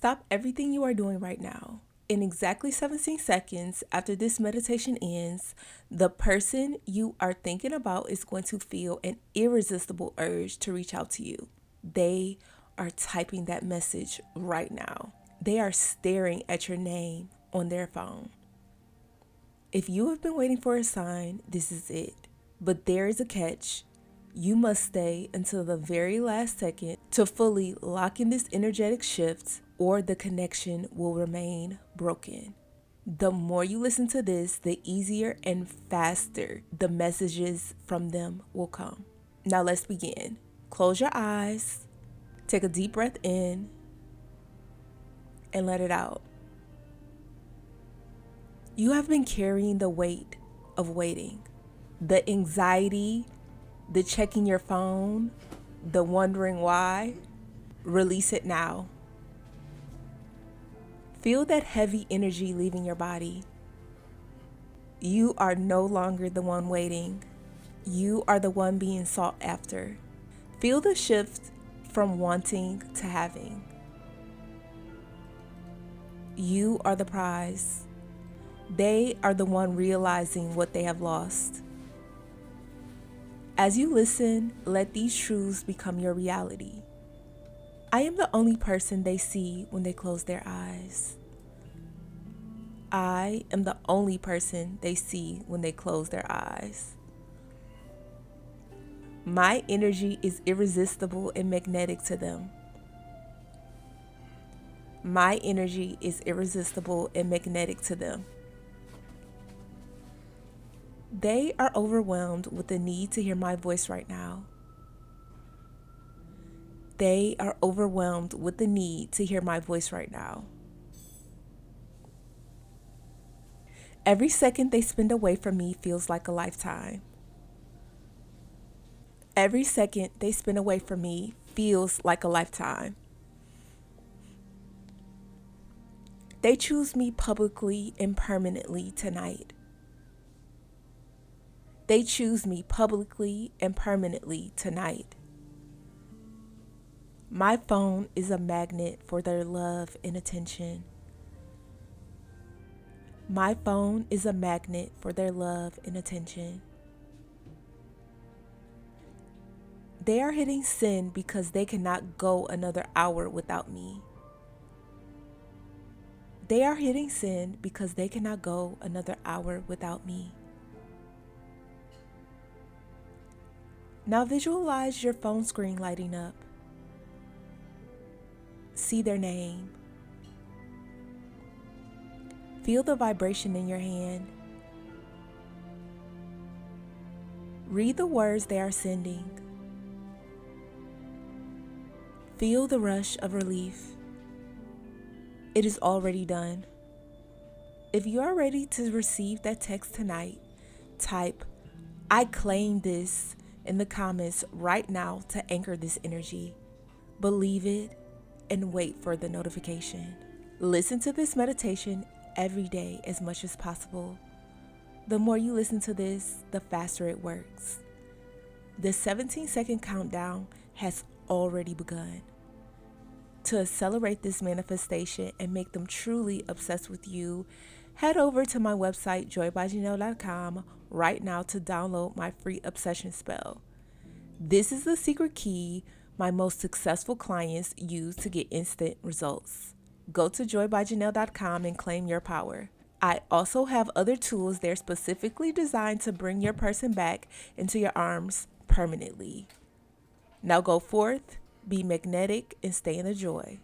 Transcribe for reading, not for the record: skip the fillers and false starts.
Stop everything you are doing right now. In exactly 17 seconds after this meditation ends, the person you are thinking about is going to feel an irresistible urge to reach out to you. They are typing that message right now. They are staring at your name on their phone. If you have been waiting for a sign, this is it. But there is a catch. You must stay until the very last second to fully lock in this energetic shift, or the connection will remain broken. The more you listen to this, the easier and faster the messages from them will come. Now let's begin. Close your eyes, take a deep breath in, and let it out. You have been carrying the weight of waiting, the anxiety, the checking your phone, the wondering why. Release it now. Feel that heavy energy leaving your body. You are no longer the one waiting. You are the one being sought after. Feel the shift from wanting to having. You are the prize. They are the one realizing what they have lost. As you listen, let these truths become your reality. I am the only person they see when they close their eyes. I am the only person they see when they close their eyes. My energy is irresistible and magnetic to them. My energy is irresistible and magnetic to them. They are overwhelmed with the need to hear my voice right now. They are overwhelmed with the need to hear my voice right now. Every second they spend away from me feels like a lifetime. Every second they spend away from me feels like a lifetime. They choose me publicly and permanently tonight. They choose me publicly and permanently tonight. My phone is a magnet for their love and attention. My phone is a magnet for their love and attention. They are hitting send because they cannot go another hour without me. They are hitting send because they cannot go another hour without me. Now visualize your phone screen lighting up. See their name. Feel the vibration in your hand. Read the words they are sending. Feel the rush of relief. It is already done. If you are ready to receive that text tonight, type "I claim this" in the comments right now to anchor this energy. Believe it and wait for the notification. Listen to this meditation every day as much as possible. The more you listen to this, the faster it works. The 17-second countdown has already begun. To accelerate this manifestation and make them truly obsessed with you, head over to my website, joybyjanell.com, right now to download my free obsession spell. This is the secret key my most successful clients use to get instant results. Go to joybyjanell.com and claim your power. I also have other tools there specifically designed to bring your person back into your arms permanently. Now go forth, be magnetic, and stay in the joy.